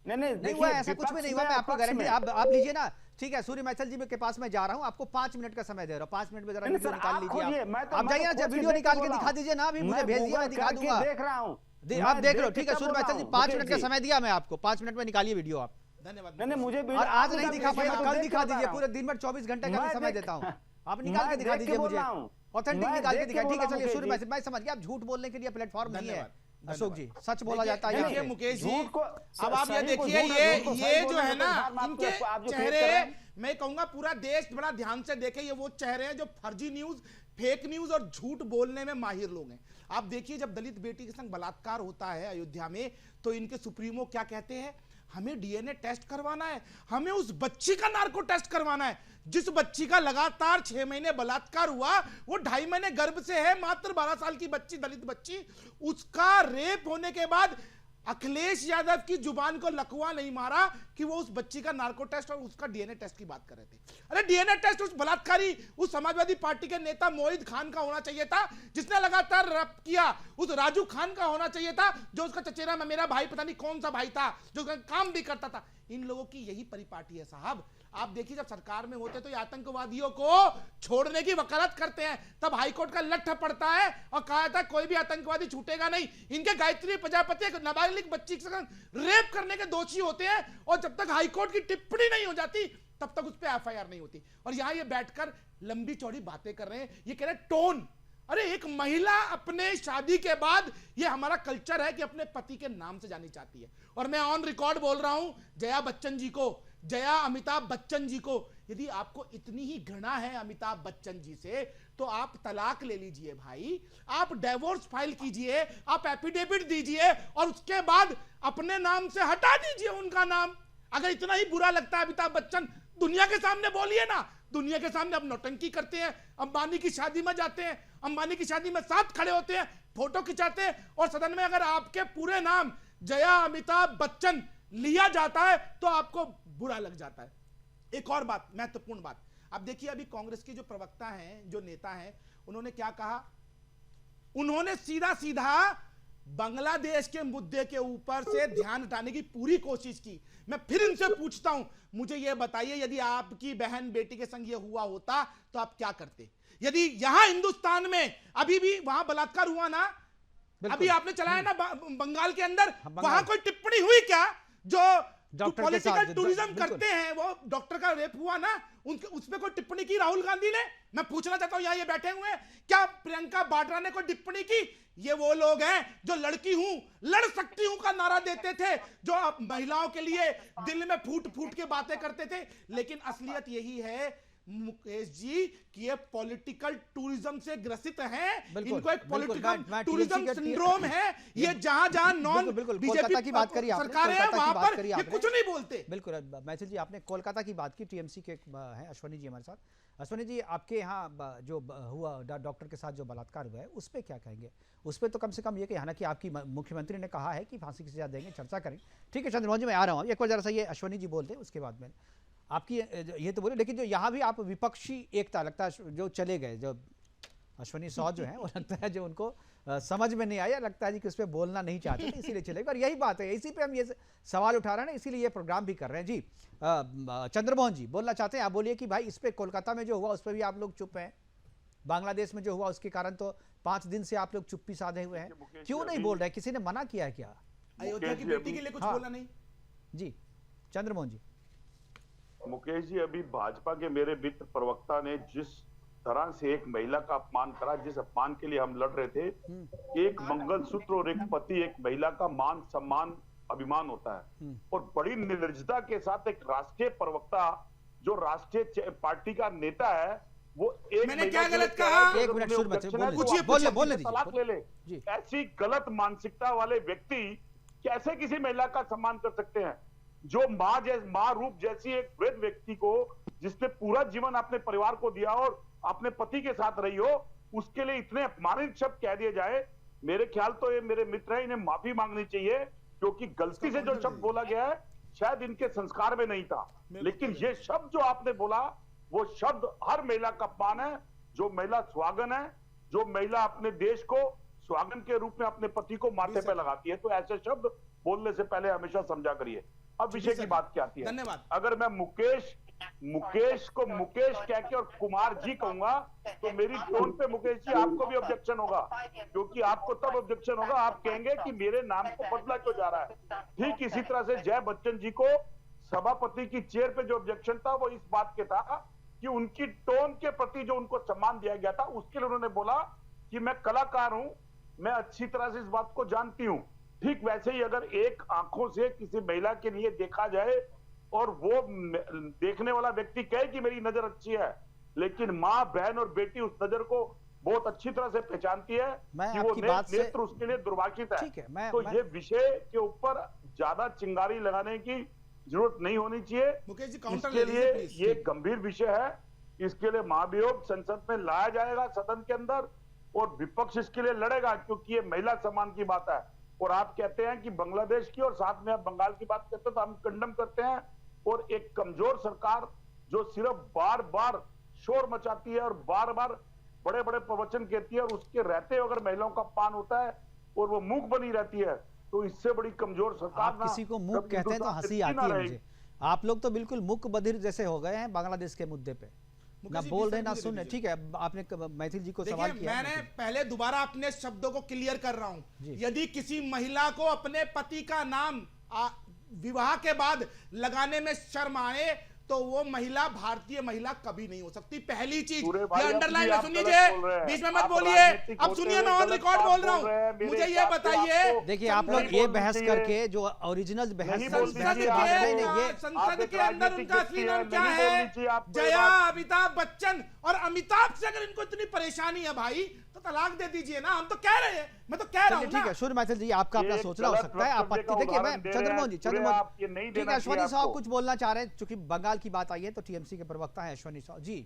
नहीं हुआ, ऐसा कुछ भी नहीं हुआ, मैं आपको गारंटी। आप लीजिए ना, ठीक है, सूर्य मैथल जी के पास मैं जा रहा हूं, आपको 5 मिनट का समय दे रहा हूं, 5 मिनट में जरा वीडियो निकाल लीजिए। आप जाइए ना, वीडियो निकाल के दिखा दीजिए ना, अभी मुझे भेज दिया, मैं दिखा दूंगा। देख रहा हूं, आप देख लो, ठीक है सूर्य मैथल जी, 5 मिनट का समय दिया मैं आपको, 5 मिनट में निकालिए वीडियो आप। धन्यवाद। नहीं मुझे और आज नहीं दिखा पाए, कल दिखा दीजिए, पूरे दिन भर 24 घंटे का समय देता हूँ, आप निकाल के दिखा दीजिए मुझे, ऑथेंटिक निकाल के दिखा। ठीक है चलिए सूर्य मैथल, मैं समझ गया, आप झूठ बोलने के लिए प्लेटफॉर्म नहीं है अशोक जी, सच बोला जाता है। देखिए मुकेश जी, अब आप ये देखिए, ये जो है ना, इनके चेहरे, मैं कहूंगा पूरा देश बड़ा ध्यान से देखे, ये वो चेहरे हैं जो फर्जी न्यूज, फेक न्यूज और झूठ बोलने में माहिर लोग हैं। आप देखिए, जब दलित बेटी के संग बलात्कार होता है अयोध्या में, तो इनके सुप्रीमो क्या कहते हैं? हमें डीएनए टेस्ट करवाना है, हमें उस बच्ची का नार्को टेस्ट करवाना है जिस बच्ची का लगातार 6 महीने बलात्कार हुआ, वो 2.5 महीने गर्भ से है, मात्र 12 साल की बच्ची, दलित बच्ची, उसका रेप होने के बाद अखिलेश यादव की जुबान को लकवा नहीं मारा कि वो उस बच्ची का नार्को टेस्ट और उसका डीएनए टेस्ट की बात कर रहे थे। अरे डीएनए टेस्ट उस बलात्कारी, उस समाजवादी पार्टी के नेता मोहित खान का होना चाहिए था, जिसने लगातार रेप किया। उस राजू खान का होना चाहिए था, जो उसका चचेरा में मेरा भाई, पता नहीं कौन सा भाई था, जो काम भी करता था। इन लोगों की यही परिपाटी है साहब। आप देखिए जब सरकार में होते तो ये आतंकवादियों को छोड़ने की वकालत करते हैं, तब हाईकोर्ट का लट्ठ पड़ता है और कहा था कोई भी आतंकवादी छूटेगा नहीं। इनके गायत्री प्रजापति एक नाबालिग बच्ची के साथ रेप करने के दोषी होते हैं और जब तक हाईकोर्ट की टिप्पणी नहीं हो जाती तब तक उस पर एफआईआर नहीं होती। और यहां ये बैठकर लंबी चौड़ी बातें कर रहे हैं, ये कह रहे हैं टोन। अरे एक महिला अपने शादी के बाद, ये हमारा कल्चर है कि अपने पति के नाम से जानी चाहती है। और मैं ऑन रिकॉर्ड बोल रहा हूं जया बच्चन जी को, जया अमिताभ बच्चन जी को, यदि आपको इतनी ही घृणा है अमिताभ बच्चन जी से तो आप तलाक ले लीजिए भाई, आप डिवोर्स फाइल कीजिए, आप एफिडेविट दीजिए और उसके बाद अपने नाम से हटा दीजिए उनका नाम। अगर इतना ही बुरा लगता है अमिताभ बच्चन, दुनिया के सामने बोलिए ना। दुनिया के सामने अब नौटंकी करते हैं, अंबानी की शादी में जाते हैं, अंबानी की शादी में साथ खड़े होते हैं, फोटो खिंचाते हैं और सदन में अगर आपके पूरे नाम जया अमिताभ बच्चन लिया जाता है तो आपको बुरा लग जाता है। एक और बात, महत्वपूर्ण बात, अब देखिए अभी कांग्रेस के जो प्रवक्ता हैं, जो नेता हैं, उन्होंने क्या कहा? उन्होंने सीधा सीधा बांग्लादेश के मुद्दे के ऊपर से ध्यान हटाने की पूरी कोशिश की। मैं फिर इनसे पूछता हूं, मुझे यह बताइए यदि आपकी बहन बेटी के संग यह हुआ होता तो आप क्या करते? यदि यहां हिंदुस्तान में अभी भी वहां बलात्कार हुआ ना, अभी आपने चलाया ना बंगाल के अंदर, वहां कोई टिप्पणी हुई क्या? जो पॉलिटिकल टूरिज्म करते हैं, वो डॉक्टर का रेप हुआ ना, उनके उस पर कोई टिप्पणी की राहुल गांधी ने? मैं पूछना चाहता हूं, यहां ये बैठे हुए हैं, क्या प्रियंका वाड्रा ने कोई टिप्पणी की? ये वो लोग हैं जो लड़की हूं, लड़ सकती हूं का नारा देते थे, जो अब महिलाओं के लिए दिल में फूट फूट के बातें करते थे। लेकिन असलियत यही है मुकेश जी कि ये पॉलिटिकल टूरिज्म से ग्रसित हैं, इनको एक पॉलिटिकल टूरिज्म सिंड्रोम है। ये जहां नॉन बीजेपी की बात करी आपने, सरकार है वहां पर ये कुछ नहीं बोलते। बिल्कुल मैथिल जी, आपने कोलकाता की बात की, टीएमसी के हैं अश्वनी जी हमारे साथ। अश्वनी जी, आपके यहाँ जो हुआ डॉक्टर के साथ जो बलात्कार हुआ है, उस पर क्या कहेंगे? उस पर तो कम से कम ये कि हालांकि आपकी मुख्यमंत्री ने कहा है कि फांसी की सजा देंगे, चर्चा करें, ठीक है। चंद्रमोहन जी मैं आ रहा हूँ, एक बार जरा सा ये अश्वनी जी बोलते हैं, उसके बाद में आपकी ये तो बोले। लेकिन जो यहाँ भी आप विपक्षी एकता लगता है जो चले गए, जो अश्वनी सौ जो है वो लगता है जो उनको समझ में नहीं आया, लगता है जी कि उस पर बोलना नहीं चाहते थे, इसीलिए चले गए। और यही बात है, इसी पे हम ये सवाल उठा रहे हैं, इसीलिए ये प्रोग्राम भी कर रहे हैं। जी चंद्रमोहन जी बोलना चाहते हैं, आप बोलिए कि भाई इस पे कोलकाता में जो हुआ उस पर भी आप लोग चुप हैं, बांग्लादेश में जो हुआ उसके कारण तो 5 दिन से आप लोग चुप्पी साधे हुए हैं, क्यों नहीं बोल रहे? किसी ने मना किया है क्या? अयोध्या की बेटी के लिए कुछ बोला नहीं? जी चंद्रमोहन जी। मुकेश जी, अभी भाजपा के मेरे मित्र प्रवक्ता ने जिस तरह से एक महिला का अपमान करा, जिस अपमान के लिए हम लड़ रहे थे, एक मंगलसूत्र और एक पति, एक महिला का मान सम्मान अभिमान होता है। और बड़ी निर्लज्जता के साथ एक राष्ट्रीय प्रवक्ता जो राष्ट्रीय पार्टी का नेता है, वो एक मैंने क्या गलत कहा? एक मिनट बोलने तलाक ले ले, ऐसी गलत मानसिकता वाले व्यक्ति कैसे किसी महिला का सम्मान कर सकते हैं? जो माँ रूप जैसी एक वृद्ध व्यक्ति को, जिसने पूरा जीवन अपने परिवार को दिया और अपने पति के साथ रही हो, उसके लिए इतने अपमानित शब्द कह दिए जाए, मेरे ख्याल तो ये मेरे मित्र हैं, इन्हें माफी मांगनी चाहिए, क्योंकि गलती से जो शब्द बोला गया है शायद इनके संस्कार में नहीं था। लेकिन ये शब्द जो आपने बोला, वो शब्द हर महिला का अपमान है। जो महिला सुहागन है, जो महिला अपने देश को सुहागन के रूप में अपने पति को माथे पे लगाती है, तो ऐसे शब्द बोलने से पहले हमेशा समझा करिए। अब विषय की बात क्या आती है? धन्यवाद। अगर मैं मुकेश को मुकेश कह के और कुमार जी कहूंगा तो मेरी टोन पे मुकेश जी आपको भी ऑब्जेक्शन होगा, क्योंकि आपको तब ऑब्जेक्शन होगा, आप कहेंगे कि मेरे नाम को बदला क्यों जा रहा है। ठीक इसी तरह से जय बच्चन जी को सभापति की चेयर पे जो ऑब्जेक्शन था वो इस बात के था कि उनकी टोन के प्रति जो उनको सम्मान दिया गया था, उसके लिए उन्होंने बोला कि मैं कलाकार हूं, मैं अच्छी तरह से इस बात को जानती हूं। ठीक वैसे ही अगर एक आंखों से किसी महिला के लिए देखा जाए और वो देखने वाला व्यक्ति कहे कि मेरी नजर अच्छी है, लेकिन माँ, बहन और बेटी उस नजर को बहुत अच्छी तरह से पहचानती है कि वो नेत्र उसके लिए दुर्भाषित है। तो ये विषय के ऊपर ज्यादा चिंगारी लगाने की जरूरत नहीं होनी चाहिए। मुकेश जी काउंटर इसके लिए ये गंभीर विषय है, इसके लिए महाभियोग संसद में लाया जाएगा सदन के अंदर, और विपक्ष इसके लिए लड़ेगा, क्योंकि ये महिला सम्मान की बात है। और आप कहते हैं कि बांग्लादेश की और साथ में आप बंगाल की बात करते हैं, तो हम कंडम करते हैं। और एक कमजोर सरकार जो सिर्फ बार बार शोर मचाती है और बार बार बड़े बड़े प्रवचन कहती है, और उसके रहते अगर महिलाओं का अपमान होता है और वो मूक बनी रहती है, तो इससे बड़ी कमजोर सरकार आप किसी को मूक कहते हैं तो हंसी आती है मुझे। आप लोग तो बिल्कुल मूक बधिर जैसे हो गए हैं बांग्लादेश के मुद्दे पे, ना जी, बोल रहे ना मुझे सुन रहे। दीजिए। ठीक है, आपने मैथिल जी को सवाल देखिए, किया। मैंने पहले दोबारा अपने शब्दों को क्लियर कर रहा हूं। जी। यदि किसी महिला को अपने पति का नाम विवाह के बाद लगाने में शर्म आए तो वो महिला भारतीय महिला कभी नहीं हो सकती। पहली चीज सूर्य ये भाई, अंडरलाइन आप सुन गलत लीजिए, बोल रहे हैं। बीच में मत आप बोलिए। राजनीतिक अब होते सुनिए, हुए मैं ऑन गलत रिकॉर्ड बात बोल रहा बोल रहे हैं। हूं। मेरे मुझे ये हिसाब से बताइए, आपको देखिए, आप लोग नहीं ये बोलनी बहस चाहिए। करके जो ओरिजिनल बहस नहीं बहस बोलनी संसद चाहिए के आपको। नहीं नहीं, ये आप संसद एक के अंदर राजनीतिक उनका व्यक्ति असली हैं, नाम क्या नहीं है? बोलनी चाहिए आपको ये जया बात। अमिताभ बच्चन। और अमिताभ से अगर इनको इतनी परेशानी है भाई तो तलाक दे दीजिए ना। हम तो कह रहे हैं, मैं तो कह रहा चलिए हूं ठीक ना। है, सूर्य मैथिल जी आपका अपना एक सोचना हो गलत सकता है, वक्तव्य आपत्ति का देखिए। मैं उदाहरण दे रहे चंद्रमोहन हैं। जी, सूर्य, आप ये नहीं ठीक देना है, अश्वनी चाहिए साहब आपको। कुछ बोलना चाह रहे हैं, चूंकि बंगाल की बात आई है तो टीएमसी के प्रवक्ता है अश्वनी साहब जी।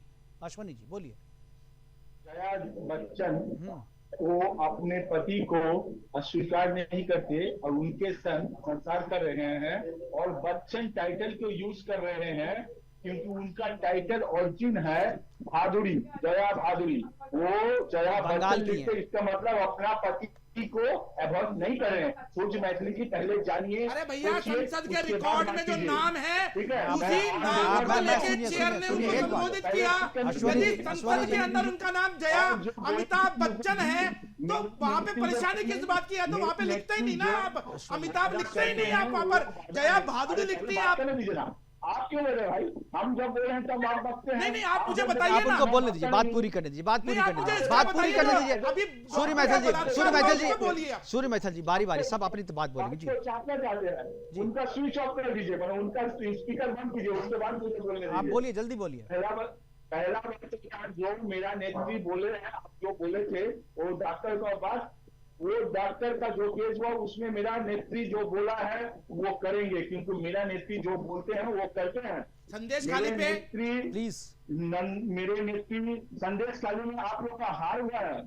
अश्वनी जी बोलिए। जया बच्चन वो अपने पति को अस्वीकार नहीं करते और उनके संग संसार कर रहे हैं और बच्चन टाइटल को यूज कर रहे हैं क्योंकि उनका टाइटल ओरिजिन है भादुड़ी, जया भादुड़ी। वो जया बंगाल बच्चन की लिखते, हैं। इसका मतलब अपना पति को अवॉइड नहीं कर रहे हैं। सूर्य मैथिली की पहले जानिए। अरे भैया, सोचिए, संसद के उसके बाद रिकॉर्ड बात में जो कीजिए। नाम है ठीक है, उसी मैं- नाम को मैं- लेके सुनिए, चेयर सुनिए, ने सुनिए, उनको एक बात। संबोधित किया। अश्वनी यदि जी, संसद अश्वनी के जी। अंदर उनका नाम जया अमिताभ बच्चन है तो वहां पे परेशानी किस बात की है? तो वहां पे लिखते ही नहीं ना आप, अमिताभ लिखते ही नहीं आप वहां पर, जया बहादुरी लिखती है आप। आप क्यों बोल रहे हैं भाई? हम जब बोल रहे हैं तब आप बकते हैं। नहीं, नहीं, आप मुझे बताइए आप ना। उनको बोलने दीजिए, बात पूरी करने दीजिए, बात पूरी नहीं, आप करने मुझे दीजिए, इसका बात पूरी बताइए करने ना। दीजिए। अभी सूर्य मैथिल जी, बलात्कार सूर्य मैथिल वालों को बोलिए जी, आप। सूर्य मैथिल जी, बारी बारी सब अपनी तो बात बोलेंगे जी। आपको चाहते चाहते हैं उनका स्विच ऑफ कर दीजिए, मतलब उनका स्पीकर बंद कीजिए, उसके बाद मुझे बोलने आप दीजिए। बोलिए, जल्दी बोलिए। पहला बात तो क्या, जो मेरा नेत्री बोले हैं, आप जो बोले थे वो डॉक्टर का बात, वो डॉक्टर का जो केस हुआ उसमें मेरा नेत्री जो बोला है वो करेंगे, क्योंकि मेरा नेत्री जो बोलते हैं वो करते हैं। संदेश खाली पे प्लीज। मेरे नेत्री संदेश खाली में आप लोग का हार हुआ है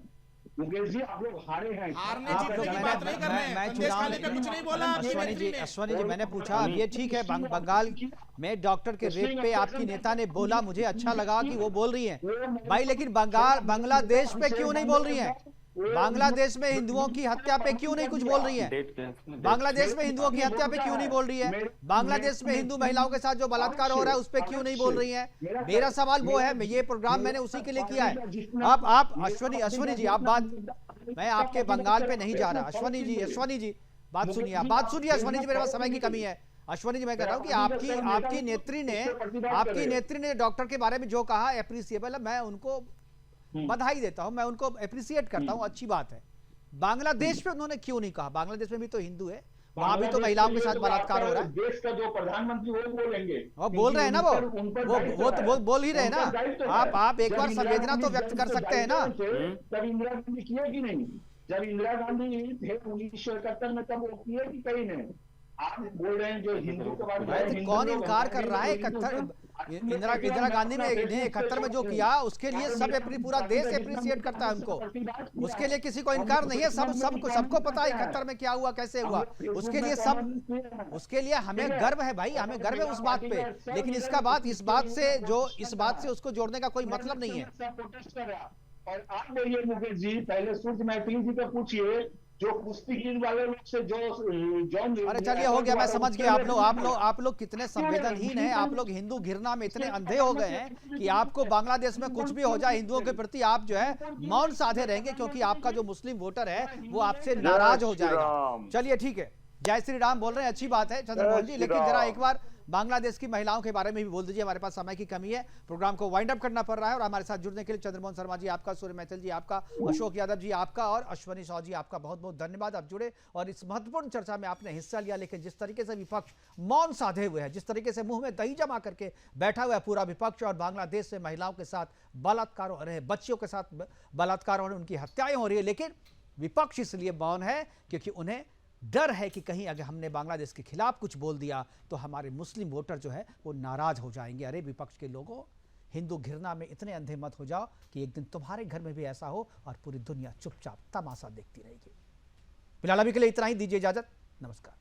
मुकेश जी, आप लोग हारे हैं। हारने आप जीतने की लोग- बात नहीं कर रहे हैं। मैं संदेश चुनाव खाली पे कुछ नहीं बोला आपकी अश्वनी नेत्री जी, ने। अश्वनी जी, मैंने पूछा अब ये ठीक है, बंगाल में डॉक्टर के रेप पे आपकी नेता ने बोला, मुझे अच्छा लगा कि वो बोल रही हैं भाई, लेकिन बांग्लादेश पे क्यों नहीं बोल रही हैं? बांग्लादेश में हिंदुओं की हत्या पे क्यों नहीं कुछ बोल रही है? बांग्लादेश में हिंदुओं की हत्या पे क्यों नहीं बोल रही है? बांग्लादेश में हिंदू महिलाओं के साथ जो बलात्कार हो रहा है उस पे क्यों नहीं बोल रही है? मेरा सवाल वो है, ये प्रोग्राम मैंने उसी के लिए किया है। आप अश्वनी जी, आप बात, मैं आपके बंगाल पे नहीं जा रहा। अश्वनी जी बात सुनिए, आप बात सुनिए अश्वनी जी, मेरे पास समय की कमी है। अश्वनी जी, मैं कह रहा हूँ कि आपकी नेत्री ने डॉक्टर के बारे में जो कहा एप्रिसिएबल है, मैं उनको बधाई देता हूं, मैं उनको अप्रिशिएट करता हूं, अच्छी बात है। बांग्लादेश में उन्होंने क्यों नहीं कहा? बांग्लादेश में भी तो हिंदू है, वहां भी तो महिलाओं के साथ बलात्कार हो रहा है। देश का जो प्रधानमंत्री वो बोलेंगे, वो बोल रहे हैं ना, वो बोल ही रहे ना। आप एक बार संवेदना तो व्यक्त कर सकते हैं ना। तब इंदिरा गांधी किए कि नहीं? जब इंदिरा गांधी थे 1971 में, तब वो किए कि कहीं नहीं? आप बोल रहे हैं जो हिंदू के बारे में, कौन इनकार कर रहा है? इंदिरा गांधी ने 71 में जो किया उसके लिए सब पूरा देश अप्रिशिएट करता है उनको, उसके लिए किसी को इनकार नहीं है। सबको पता है 71 में क्या हुआ, कैसे हुआ, उसके लिए हमें गर्व है भाई, हमें गर्व है उस बात पे। लेकिन इस बात से उसको जोड़ने का कोई मतलब नहीं है। और आप बोलिए मुकेश जी, पहले सूर्य मैथिली जी को पूछिए, जो कुश्तीगीर वाले लोग से जो अरे चलिए, हो गया, मैं समझ गया। आप लोग कितने संवेदनहीन हैं, आप लोग हिंदू घृणा में इतने अंधे हो गए हैं कि आपको बांग्लादेश में कुछ भी हो जाए हिंदुओं के प्रति आप जो है मौन साधे रहेंगे, क्योंकि आपका जो मुस्लिम वोटर है वो आपसे नाराज हो जाएगा। चलिए ठीक है, जय श्री राम बोल रहे हैं, अच्छी बात है चंद्रमोहन जी, लेकिन जरा एक बार बांग्लादेश की महिलाओं के बारे में भी बोल दीजिए। हमारे पास समय की कमी है, प्रोग्राम को वाइंड अप करना पड़ रहा है। और हमारे साथ जुड़ने के लिए चंद्रमोहन शर्मा जी आपका, सूर्य मैथिल जी आपका, अशोक यादव जी आपका और अश्वनी साहू जी आपका बहुत बहुत धन्यवाद। आप जुड़े और इस महत्वपूर्ण चर्चा में आपने हिस्सा लिया। लेकिन जिस तरीके से विपक्ष मौन साधे हुए है, जिस तरीके से मुंह में दही जमा करके बैठा हुआ है पूरा विपक्ष, और बांग्लादेश से महिलाओं के साथ बलात्कार हो रहे हैं, बच्चियों के साथ बलात्कार हो रहे हैं, उनकी हत्याएं हो रही है, लेकिन विपक्ष इसलिए मौन है क्योंकि उन्हें डर है कि कहीं अगर हमने बांग्लादेश के खिलाफ कुछ बोल दिया तो हमारे मुस्लिम वोटर जो है वो नाराज हो जाएंगे। अरे विपक्ष के लोगों, हिंदू घृणा में इतने अंधे मत हो जाओ कि एक दिन तुम्हारे घर में भी ऐसा हो और पूरी दुनिया चुपचाप तमाशा देखती रहेगी। फिलहाल अभी के लिए इतना ही, दीजिए इजाजत, नमस्कार।